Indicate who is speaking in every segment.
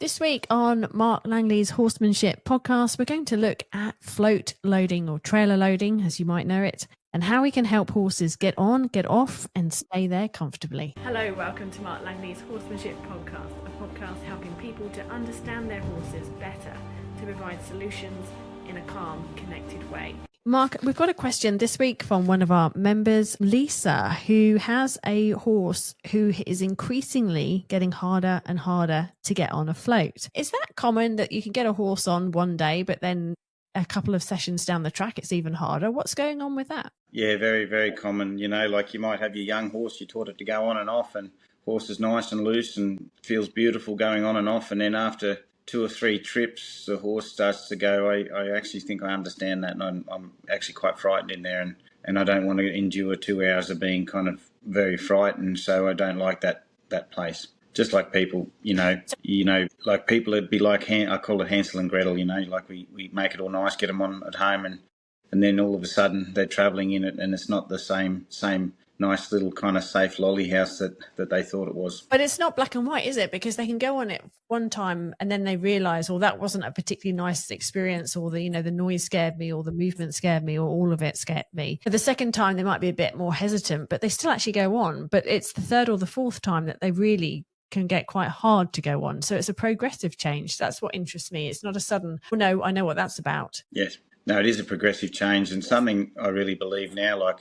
Speaker 1: This week on Mark Langley's Horsemanship podcast, we're going to look at float loading or trailer loading, as you might know it, and how we can help horses get on, get off, and stay there comfortably. Hello, welcome to Mark Langley's Horsemanship podcast, a podcast helping people to understand their horses better, to provide solutions in a calm, connected way. Mark, we've got a question this week from one of our members, Lisa, who has a horse who is increasingly getting harder and harder to get on a float. Is that common that you can get a horse on one day, but then a couple of sessions down the track, it's even harder? What's going on with that?
Speaker 2: Yeah, very, very common. You know, like you might have your young horse, you taught it to go on and off, and horse is nice and loose and feels beautiful going on and off, and then after 2 or 3 trips, the horse starts to go, I actually think I understand that, and I'm actually quite frightened in there, and I don't want to endure 2 hours of being kind of very frightened, so I don't like that place. Just like people, you know, like people, it'd be like, I call it Hansel and Gretel, you know, like we make it all nice, get them on at home, and then all of a sudden they're travelling in it, and it's not the same nice little kind of safe lolly house that they thought it was.
Speaker 1: But it's not black and white, is it? Because they can go on it one time and then they realise, well, that wasn't a particularly nice experience, or the noise scared me, or the movement scared me, or all of it scared me. For the second time, they might be a bit more hesitant, but they still actually go on. But it's the third or the fourth time that they really can get quite hard to go on. So it's a progressive change. That's what interests me. It's not a sudden, well, no, I know what that's about.
Speaker 2: Yes. No, it is a progressive change, and something I really believe now, like,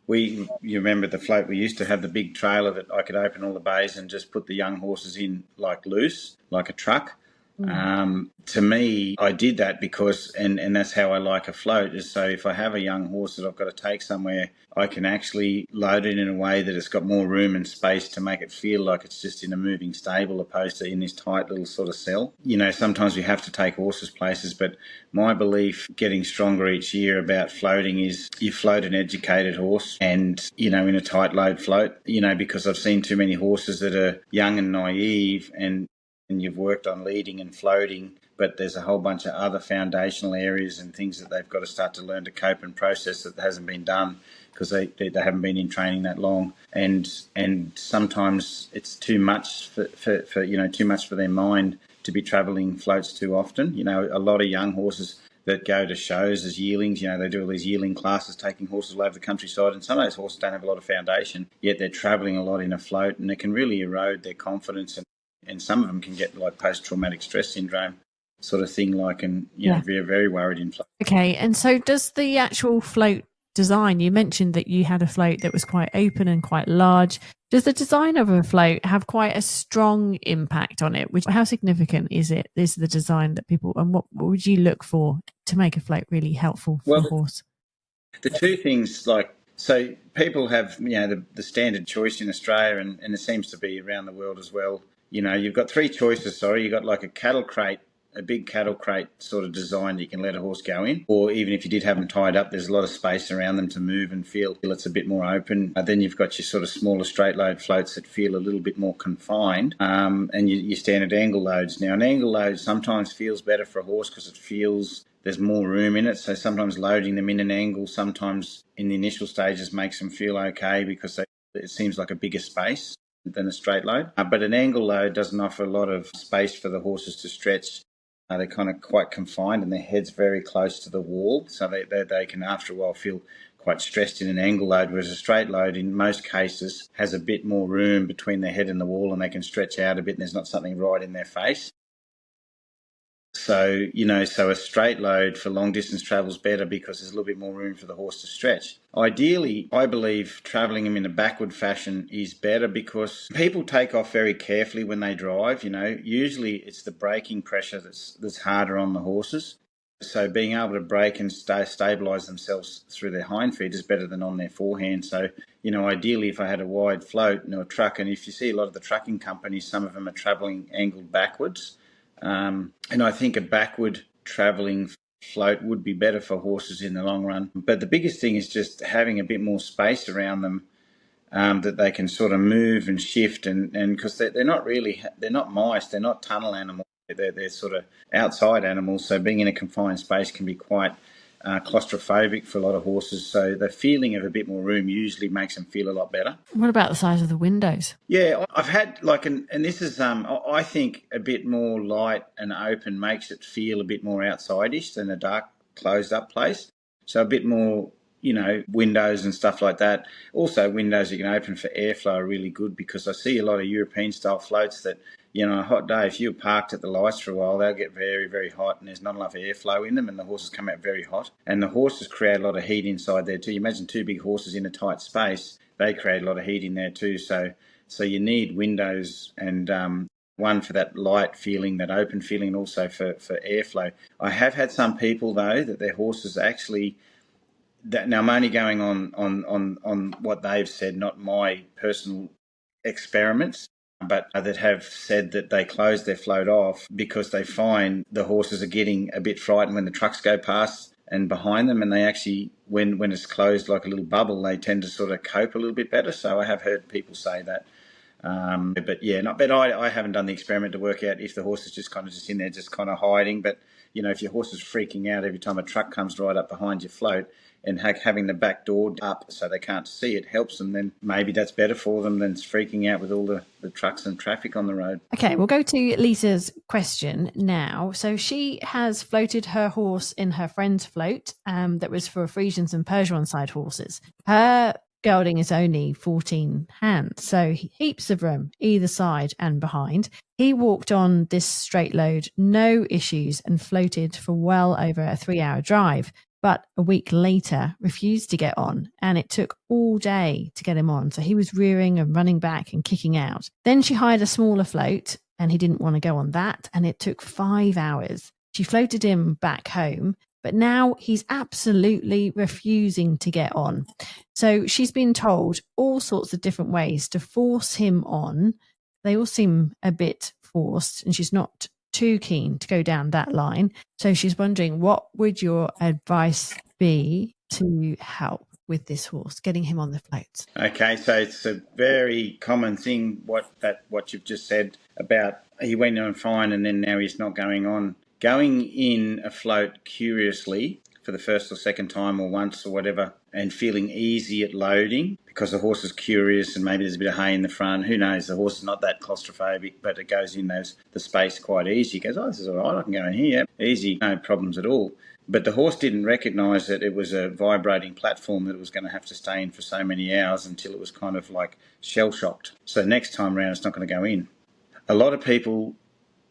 Speaker 2: you remember the float, we used to have the big trailer that I could open all the bays and just put the young horses in like loose, like a truck. To me, I did that because, and that's how I like a float, is so if I have a young horse that I've got to take somewhere, I can actually load it in a way that it's got more room and space to make it feel like it's just in a moving stable opposed to in this tight little sort of cell. You know, sometimes we have to take horses places, but my belief getting stronger each year about floating is you float an educated horse and, you know, in a tight load float, you know, because I've seen too many horses that are young and naive and you've worked on leading and floating, but there's a whole bunch of other foundational areas and things that they've got to start to learn to cope and process that hasn't been done because they haven't been in training that long, and sometimes it's too much for too much for their mind to be travelling floats too often. You know, a lot of young horses that go to shows as yearlings, you know, they do all these yearling classes, taking horses all over the countryside, and some of those horses don't have a lot of foundation, yet they're travelling a lot in a float, and it can really erode their confidence, and some of them can get like post-traumatic stress syndrome sort of thing, like, and you know, very, very worried in float.
Speaker 1: Okay, and so does the actual float design, you mentioned that you had a float that was quite open and quite large. Does the design of a float have quite a strong impact on it? How significant is the design that people, and what would you look for to make a float really helpful for a horse?
Speaker 2: The two things, like, so people have, you know, the standard choice in Australia, and it seems to be around the world as well. You know, you've got 3 choices, You've got like a cattle crate, a big cattle crate sort of design that you can let a horse go in, or even if you did have them tied up, there's a lot of space around them to move and feel it's a bit more open. Then you've got your sort of smaller straight load floats that feel a little bit more confined, and your standard angle loads. Now, an angle load sometimes feels better for a horse because it feels there's more room in it, so sometimes loading them in an angle sometimes in the initial stages makes them feel okay because it seems like a bigger space than a straight load. But an angle load doesn't offer a lot of space for the horses to stretch. They're kind of quite confined and their head's very close to the wall, so they can after a while feel quite stressed in an angle load, whereas a straight load in most cases has a bit more room between their head and the wall and they can stretch out a bit and there's not something right in their face. So, you know, a straight load for long distance travel is better because there's a little bit more room for the horse to stretch. Ideally, I believe travelling them in a backward fashion is better because people take off very carefully when they drive. You know, usually it's the braking pressure that's harder on the horses. So being able to brake and stabilise themselves through their hind feet is better than on their forehand. So, you know, ideally if I had a wide float and a truck, and if you see a lot of the trucking companies, some of them are travelling angled backwards. And I think a backward travelling float would be better for horses in the long run. But the biggest thing is just having a bit more space around them that they can sort of move and shift, and because they're not mice, they're not tunnel animals, they're sort of outside animals. So being in a confined space can be quite claustrophobic for a lot of horses. So the feeling of a bit more room usually makes them feel a lot better.
Speaker 1: What about the size of the windows?
Speaker 2: Yeah, I've had and this is, I think a bit more light and open makes it feel a bit more outside-ish than a dark, closed up place. So a bit more, windows and stuff like that. Also, windows you can open for airflow are really good, because I see a lot of European style floats that, a hot day, if you're parked at the lights for a while, they'll get very, very hot and there's not enough airflow in them and the horses come out very hot. And the horses create a lot of heat inside there too. You imagine two big horses in a tight space, they create a lot of heat in there too. So you need windows and one for that light feeling, that open feeling, and also for airflow. I have had some people, though, that their horses actually... Now, I'm only going on what they've said, not my personal experiments, but that have said that they close their float off because they find the horses are getting a bit frightened when the trucks go past and behind them, and they actually, when it's closed like a little bubble, they tend to sort of cope a little bit better. So I have heard people say that. But I haven't done the experiment to work out if the horse is just in there, just kind of hiding. But, if your horse is freaking out every time a truck comes right up behind your float, and having the back door up so they can't see it helps them, then maybe that's better for them than freaking out with all the trucks and traffic on the road.
Speaker 1: Okay, we'll go to Lisa's question now. So she has floated her horse in her friend's float that was for Frisians and Percheron side horses. Her gelding is only 14 hands, so heaps of room either side and behind. He walked on this straight load, no issues, and floated for well over a 3-hour drive. But a week later refused to get on, and it took all day to get him on. So he was rearing and running back and kicking out. Then she hired a smaller float, and he didn't want to go on that, and it took 5 hours. She floated him back home, but now he's absolutely refusing to get on. So she's been told all sorts of different ways to force him on. They all seem a bit forced, and she's not too keen to go down that line. So she's wondering, what would your advice be to help with this horse, getting him on the floats?
Speaker 2: Okay, so it's a very common thing what you've just said about he went on fine and then now he's not going on. Going in a float curiously for the first or second time or once or whatever, and feeling easy at loading because the horse is curious and maybe there's a bit of hay in the front. Who knows? The horse is not that claustrophobic, but it goes in the space quite easy. He goes, this is all right, I can go in here. Easy, no problems at all. But the horse didn't recognise that it was a vibrating platform that it was going to have to stay in for so many hours until it was kind of like shell-shocked. So next time round, it's not going to go in. A lot of people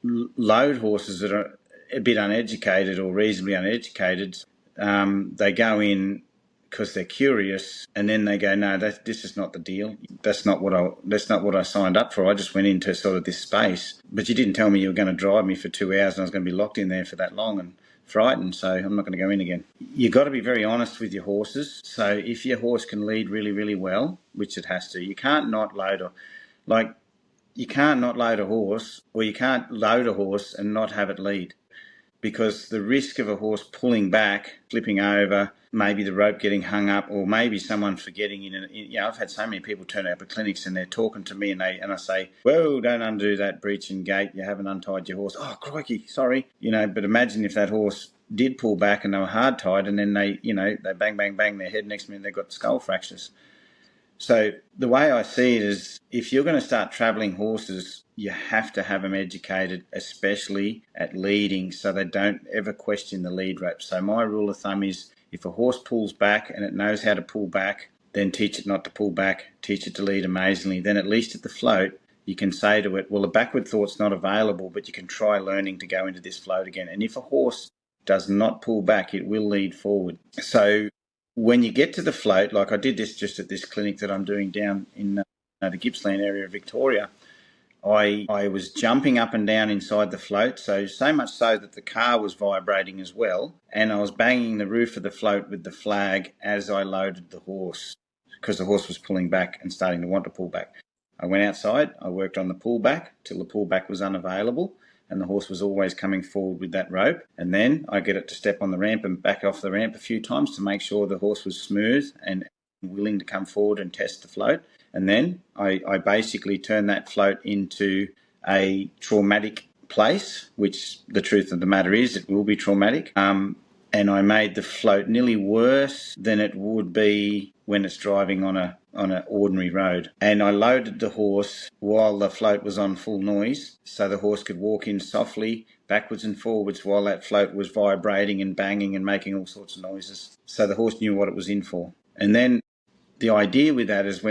Speaker 2: load horses that are a bit uneducated or reasonably uneducated. They go in because they're curious, and then they go, no, this is not the deal. That's not what I signed up for. I just went into sort of this space, but you didn't tell me you were going to drive me for 2 hours and I was going to be locked in there for that long and frightened, so I'm not going to go in again. You've got to be very honest with your horses. So if your horse can lead really, really well, which it has to, you can't not load a horse, or you can't load a horse and not have it lead. Because the risk of a horse pulling back, flipping over, maybe the rope getting hung up, or maybe someone forgetting I've had so many people turn up at clinics and they're talking to me and I say, whoa, don't undo that breech and gate. You haven't untied your horse. Oh, crikey, sorry. But imagine if that horse did pull back and they were hard tied and then they bang, bang, bang their head, next minute they've got skull fractures. So the way I see it is, if you're going to start travelling horses, you have to have them educated, especially at leading, so they don't ever question the lead rope. So my rule of thumb is, if a horse pulls back and it knows how to pull back, then teach it not to pull back, teach it to lead amazingly. Then at least at the float, you can say to it, well, the backward thought's not available, but you can try learning to go into this float again. And if a horse does not pull back, it will lead forward. So when you get to the float, like I did this just at this clinic that I'm doing down in the Gippsland area of Victoria, I was jumping up and down inside the float, so much so that the car was vibrating as well, and I was banging the roof of the float with the flag as I loaded the horse, because the horse was pulling back and starting to want to pull back. I went outside, I worked on the pullback till the pullback was unavailable, and the horse was always coming forward with that rope, and then I get it to step on the ramp and back off the ramp a few times to make sure the horse was smooth and willing to come forward and test the float. And then I basically turn that float into a traumatic place, which the truth of the matter is it will be traumatic. And and I made the float nearly worse than it would be when it's driving on an ordinary road. And I loaded the horse while the float was on full noise, so the horse could walk in softly, backwards and forwards, while that float was vibrating and banging and making all sorts of noises. So the horse knew what it was in for. And then the idea with that is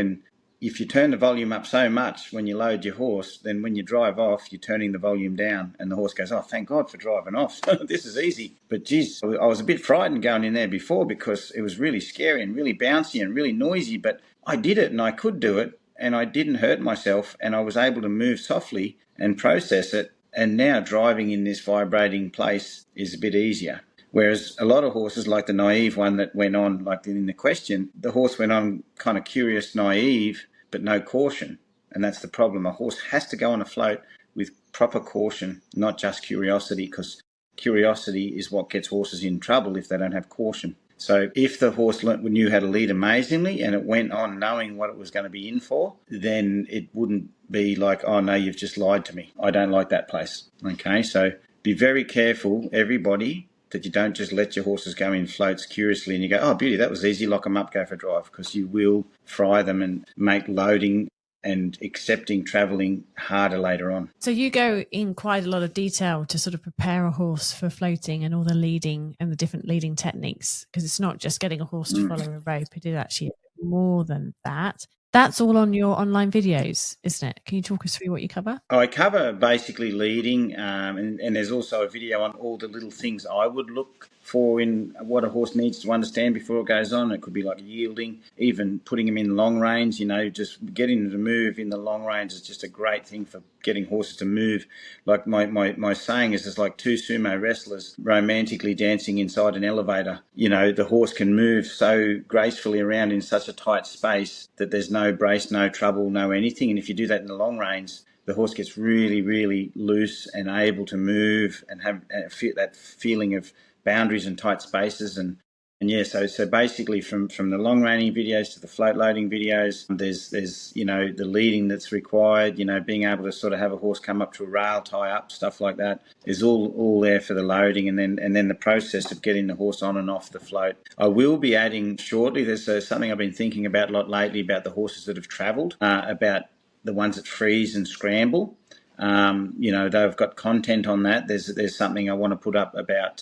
Speaker 2: if you turn the volume up so much when you load your horse, then when you drive off, you're turning the volume down, and the horse goes, oh, thank God for driving off. This is easy. But geez, I was a bit frightened going in there before because it was really scary and really bouncy and really noisy, but I did it and I could do it and I didn't hurt myself and I was able to move softly and process it. And now driving in this vibrating place is a bit easier. Whereas a lot of horses, like the naive one that went on, like in the question, the horse went on kind of curious, naive, but no caution. And that's the problem. A horse has to go on a float with proper caution, not just curiosity, because curiosity is what gets horses in trouble if they don't have caution. So if the horse knew how to lead amazingly and it went on knowing what it was going to be in for, then it wouldn't be like, oh, no, you've just lied to me. I don't like that place. Okay, so be very careful, everybody, that you don't just let your horses go in floats curiously and you go, oh, beauty, that was easy, lock them up, go for a drive, because you will fry them and make loading and accepting travelling harder later on.
Speaker 1: So you go in quite a lot of detail to sort of prepare a horse for floating and all the leading and the different leading techniques, because it's not just getting a horse to follow a rope. It is actually more than that. That's all on your online videos, isn't it? Can you talk us through what you cover?
Speaker 2: I cover basically leading, and there's also a video on all the little things I would look for in what a horse needs to understand before it goes on. It could be like yielding, even putting them in long range, just getting them to move in the long range is just a great thing for getting horses to move. Like my saying is, it's like two sumo wrestlers romantically dancing inside an elevator. The horse can move so gracefully around in such a tight space that there's no brace, no trouble, no anything. And if you do that in the long range, the horse gets really, really loose and able to move and have that feeling of boundaries and tight spaces. And yeah, so basically from the long reining videos to the float loading videos, there's the leading that's required, being able to sort of have a horse come up to a rail, tie up, stuff like that is all there for the loading, and then the process of getting the horse on and off the float. I will be adding shortly, there's something I've been thinking about a lot lately about the horses that have travelled, about the ones that freeze and scramble. They've got content on that. There's something I want to put up about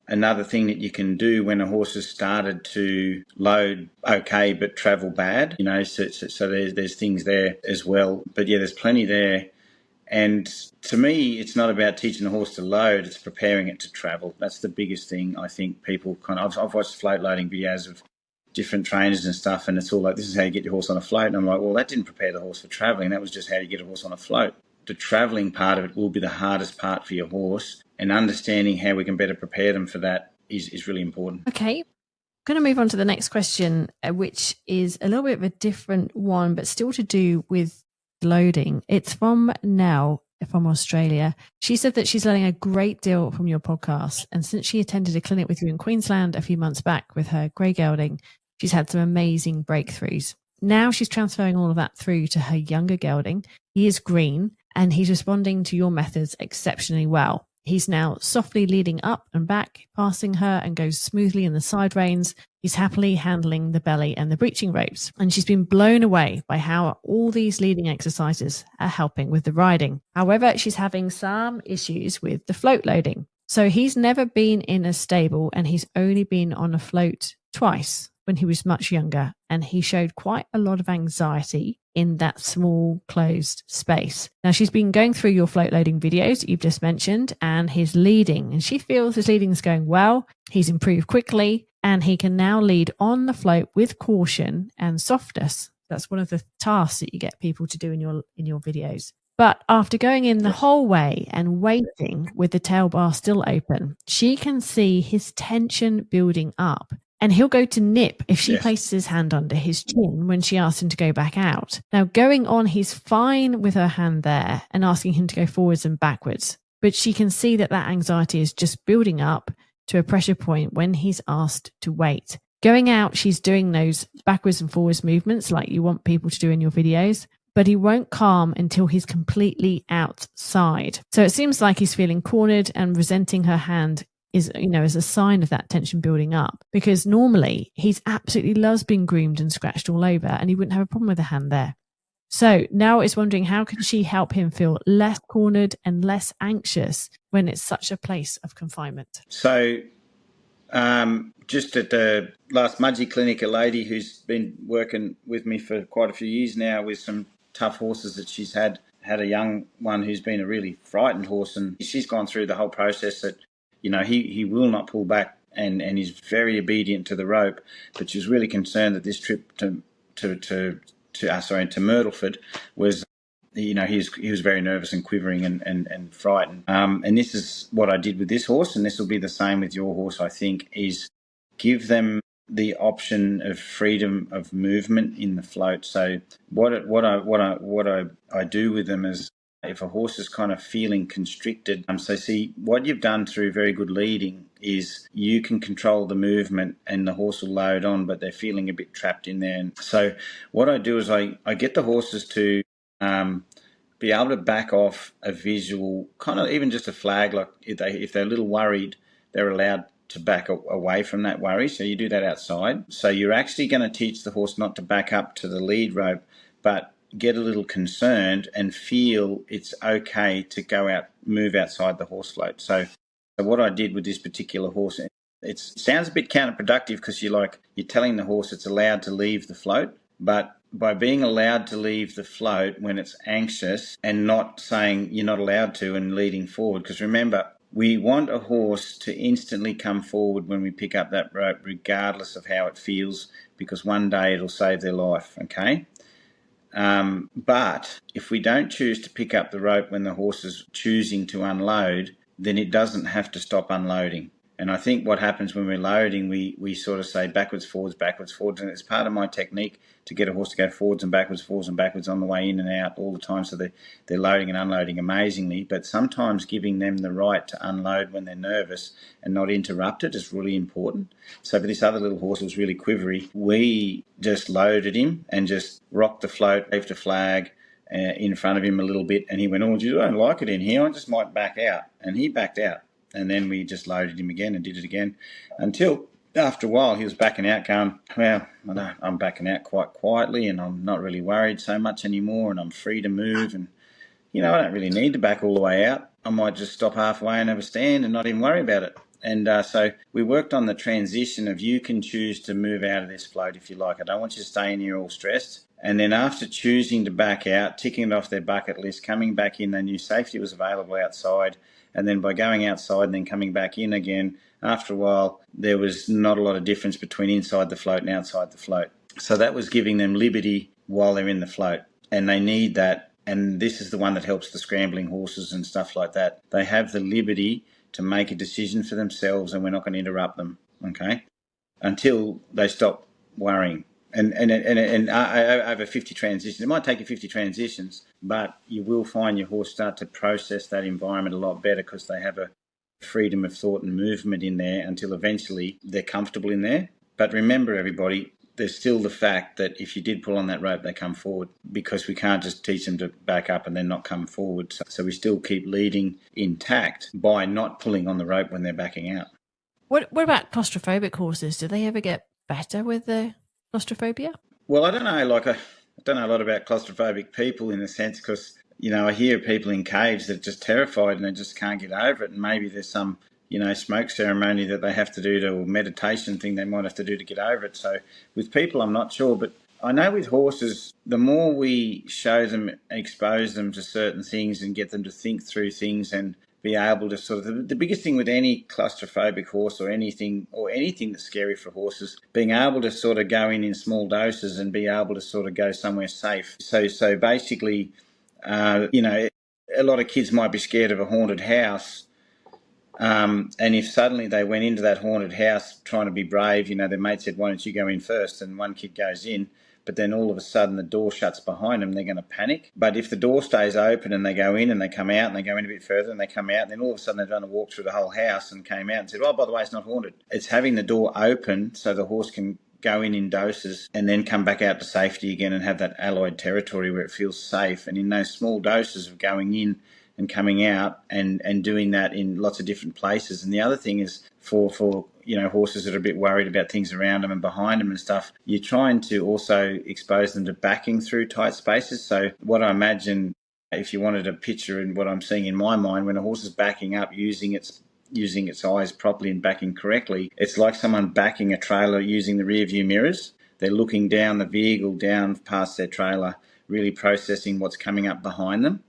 Speaker 2: another thing that you can do when a horse has started to load okay but travel bad, so there's things there as well. But yeah, there's plenty there. And to me, it's not about teaching the horse to load, it's preparing it to travel. That's the biggest thing. I think people I've watched float loading videos of different trainers and stuff, and it's all like, this is how you get your horse on a float. And I'm like, well, that didn't prepare the horse for travelling. That was just how you get a horse on a float. The travelling part of it will be the hardest part for your horse, and understanding how we can better prepare them for that is really important.
Speaker 1: Okay. I'm going to move on to the next question, which is a little bit of a different one, but still to do with loading. It's from Nell from Australia. She said that she's learning a great deal from your podcast, and since she attended a clinic with you in Queensland a few months back with her grey gelding, she's had some amazing breakthroughs. Now she's transferring all of that through to her younger gelding. He is green, and he's responding to your methods exceptionally well. He's now softly leading up and back, passing her, and goes smoothly in the side reins. He's happily handling the belly and the breeching ropes. And she's been blown away by how all these leading exercises are helping with the riding. However, she's having some issues with the float loading. So he's never been in a stable, and he's only been on a float twice when he was much younger. And he showed quite a lot of anxiety in that small closed space. Now, she's been going through your float loading videos that you've just mentioned, and his leading, and she feels his leading is going well. He's improved quickly, and he can now lead on the float with caution and softness. That's one of the tasks that you get people to do in your videos. But after going in the whole way and waiting with the tail bar still open, she can see his tension building up. And he'll go to nip if she places his hand under his chin when she asks him to go back out. Now, going on, he's fine with her hand there and asking him to go forwards and backwards. But she can see that anxiety is just building up to a pressure point when he's asked to wait. Going out, she's doing those backwards and forwards movements like you want people to do in your videos, but he won't calm until he's completely outside. So it seems like he's feeling cornered and resenting her hand is, is a sign of that tension building up, because normally he's absolutely loves being groomed and scratched all over, and he wouldn't have a problem with a hand there. So now it's wondering, how can she help him feel less cornered and less anxious when it's such a place of confinement?
Speaker 2: So just at the last Mudgee clinic, a lady who's been working with me for quite a few years now with some tough horses that she's had a young one who's been a really frightened horse, and she's gone through the whole process that, he will not pull back and is very obedient to the rope, but she's really concerned that this trip to Myrtleford was, he was very nervous and quivering and frightened. And this is what I did with this horse, and this will be the same with your horse, I think, is give them the option of freedom of movement in the float. So what I do with them is, if a horse is kind of feeling constricted, so see, what you've done through very good leading is you can control the movement and the horse will load on, but they're feeling a bit trapped in there. And so what I do is I get the horses to be able to back off a visual, kind of even just a flag, like if they're a little worried, they're allowed to back away from that worry. So you do that outside. So you're actually going to teach the horse not to back up to the lead rope, but get a little concerned and feel it's okay to move outside the horse float. So what I did with this particular horse, it sounds a bit counterproductive, because you're telling the horse it's allowed to leave the float, but by being allowed to leave the float when it's anxious and not saying you're not allowed to and leading forward, because remember, we want a horse to instantly come forward when we pick up that rope, regardless of how it feels, because one day it'll save their life, okay? But if we don't choose to pick up the rope when the horse is choosing to unload, then it doesn't have to stop unloading. And I think what happens when we're loading, we sort of say backwards, forwards, and it's part of my technique to get a horse to go forwards and backwards on the way in and out all the time, so they're loading and unloading amazingly. But sometimes giving them the right to unload when they're nervous and not interrupt it is really important. So for this other little horse who was really quivery, we just loaded him and just rocked the float, waved a flag in front of him a little bit, and he went, "Oh, you don't like it in here, I just might back out." And he backed out. And then we just loaded him again and did it again, until after a while he was backing out, going, "Well, I'm backing out quite quietly and I'm not really worried so much anymore, and I'm free to move, and I don't really need to back all the way out. I might just stop halfway and have a stand and not even worry about it." And so we worked on the transition of, you can choose to move out of this float if you like. I don't want you to stay in here all stressed. And then after choosing to back out, ticking it off their bucket list, coming back in, they knew safety was available outside. And then by going outside and then coming back in again, after a while, there was not a lot of difference between inside the float and outside the float. So that was giving them liberty while they're in the float. And they need that. And this is the one that helps the scrambling horses and stuff like that. They have the liberty to make a decision for themselves, and we're not going to interrupt them, okay, until they stop worrying. And over 50 transitions, it might take you 50 transitions, but you will find your horse start to process that environment a lot better, because they have a freedom of thought and movement in there until eventually they're comfortable in there. But remember, everybody, there's still the fact that if you did pull on that rope, they come forward, because we can't just teach them to back up and then not come forward. So we still keep leading intact by not pulling on the rope when they're backing out.
Speaker 1: What about claustrophobic horses? Do they ever get better with the claustrophobia?
Speaker 2: Well, I don't know. I don't know a lot about claustrophobic people, in a sense, because, I hear people in caves that are just terrified and they just can't get over it. And maybe there's some, smoke ceremony that they have to do, or meditation thing they might have to do to get over it. So with people, I'm not sure. But I know with horses, the more we show them, expose them to certain things and get them to think through things and be able to sort of, the biggest thing with any claustrophobic horse or anything that's scary for horses, being able to sort of go in small doses and be able to sort of go somewhere safe. So basically, a lot of kids might be scared of a haunted house. And if suddenly they went into that haunted house trying to be brave, their mate said, "Why don't you go in first?" And one kid goes in, but then all of a sudden the door shuts behind them, they're going to panic. But if the door stays open and they go in and they come out and they go in a bit further and they come out, and then all of a sudden they've done a walk through the whole house and came out and said, "Oh, by the way, it's not haunted." It's having the door open so the horse can go in doses and then come back out to safety again and have that allied territory where it feels safe. And in those small doses of going in and coming out and doing that in lots of different places. And the other thing is for horses that are a bit worried about things around them and behind them and stuff, you're trying to also expose them to backing through tight spaces. So what I imagine, if you wanted a picture and what I'm seeing in my mind, when a horse is backing up using its eyes properly and backing correctly, it's like someone backing a trailer using the rear view mirrors. They're looking down the vehicle, down past their trailer, really processing what's coming up behind them.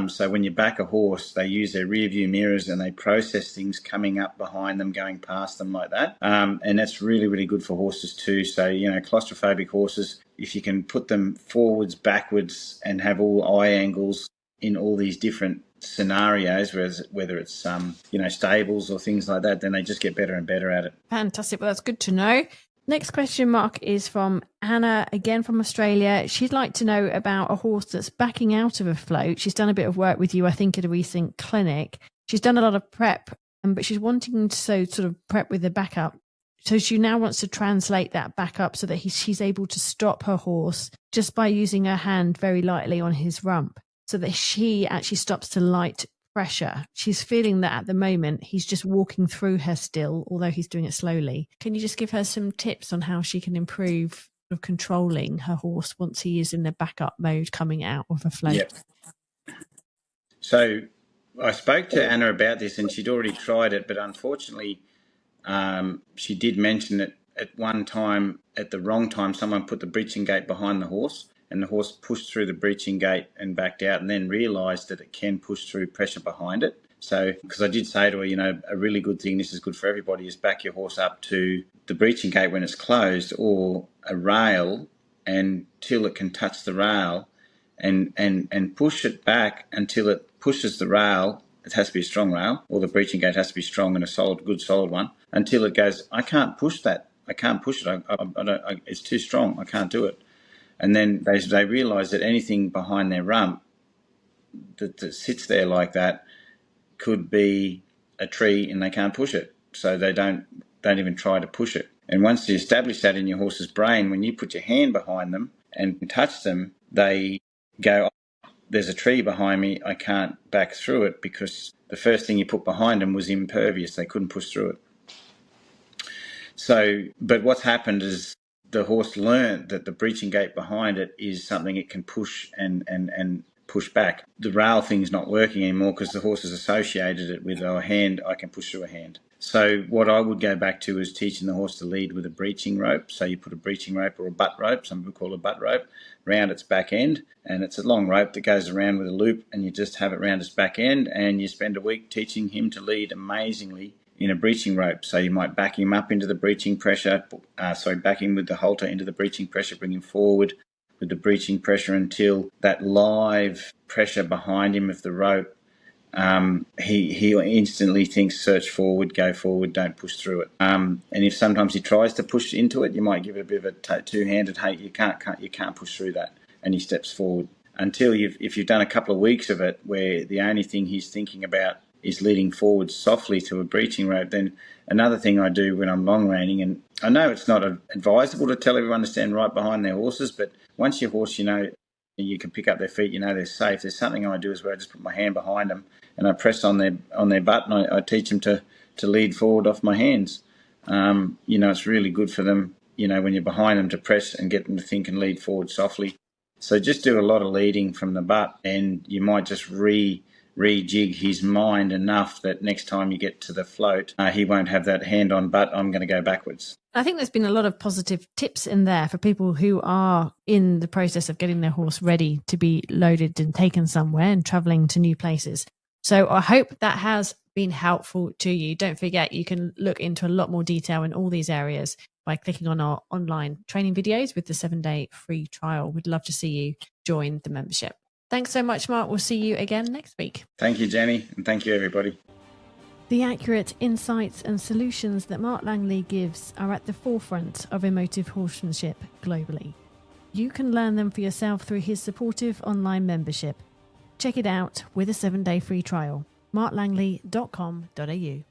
Speaker 2: So when you back a horse, they use their rear view mirrors and they process things coming up behind them, going past them like that. And that's really, really good for horses too. So, claustrophobic horses, if you can put them forwards, backwards, and have all eye angles in all these different scenarios, whether it's stables or things like that, then they just get better and better at it.
Speaker 1: Fantastic. Well, that's good to know. Next question, Mark, is from Anna, again from Australia. She'd like to know about a horse that's backing out of a float. She's done a bit of work with you, I think, at a recent clinic. She's done a lot of prep, but she's wanting to sort of prep with the backup. So she now wants to translate that back up so that she's able to stop her horse just by using her hand very lightly on his rump, so that she actually stops to light pressure. She's feeling that at the moment he's just walking through her still, although he's doing it slowly. Can you just give her some tips on how she can improve controlling her horse once he is in the backup mode coming out of a float?
Speaker 2: Yep. So I spoke to Anna about this and she'd already tried it, but unfortunately she did mention it at one time, at the wrong time. Someone put the breeching gate behind the horse, and the horse pushed through the breeching gate and backed out, and then realised that it can push through pressure behind it. So, because I did say to her, a really good thing, this is good for everybody, is back your horse up to the breeching gate when it's closed, or a rail, until it can touch the rail, and push it back until it pushes the rail. It has to be a strong rail, or the breeching gate has to be strong and a good solid one, until it goes, I can't push that. I can't push it. It's too strong. I can't do it. And then they realise that anything behind their rump that sits there like that could be a tree, and they can't push it. So they don't even try to push it. And once you establish that in your horse's brain, when you put your hand behind them and touch them, they go, oh, there's a tree behind me, I can't back through it, because the first thing you put behind them was impervious. They couldn't push through it. So, but what's happened is the horse learned that the breeching gate behind it is something it can push and push back. The rail thing's not working anymore because the horse has associated it with a hand. I can push through a hand. So what I would go back to is teaching the horse to lead with a breeching rope. So you put a breeching rope or a butt rope, some people call it a butt rope, round its back end, and it's a long rope that goes around with a loop, and you just have it round its back end, and you spend a week teaching him to lead amazingly in a breeching rope. So you might back him up into the breeching pressure, back him with the halter into the breeching pressure, bring him forward with the breeching pressure until that live pressure behind him of the rope, he instantly thinks, search forward, go forward, don't push through it. And if sometimes he tries to push into it, you might give it a bit of a two-handed, hey, you can't push through that, and he steps forward. Until if you've done a couple of weeks of it where the only thing he's thinking about is leading forward softly to a breeching rope. Then another thing I do when I'm long reining, and I know it's not advisable to tell everyone to stand right behind their horses, but once your horse, you can pick up their feet, they're safe. There's something I do is where I just put my hand behind them and I press on their butt, and I teach them to lead forward off my hands. It's really good for them, when you're behind them, to press and get them to think and lead forward softly. So just do a lot of leading from the butt, and you might just rejig his mind enough that next time you get to the float, he won't have that hand on butt, I'm going to go backwards.
Speaker 1: I think there's been a lot of positive tips in there for people who are in the process of getting their horse ready to be loaded and taken somewhere and travelling to new places. So I hope that has been helpful to you. Don't forget, you can look into a lot more detail in all these areas by clicking on our online training videos with the 7-day free trial. We'd love to see you join the membership. Thanks so much, Mark. We'll see you again next week.
Speaker 2: Thank you, Jenny, and thank you, everybody.
Speaker 1: The accurate insights and solutions that Mark Langley gives are at the forefront of emotive horsemanship globally. You can learn them for yourself through his supportive online membership. Check it out with a 7-day free trial. marklangley.com.au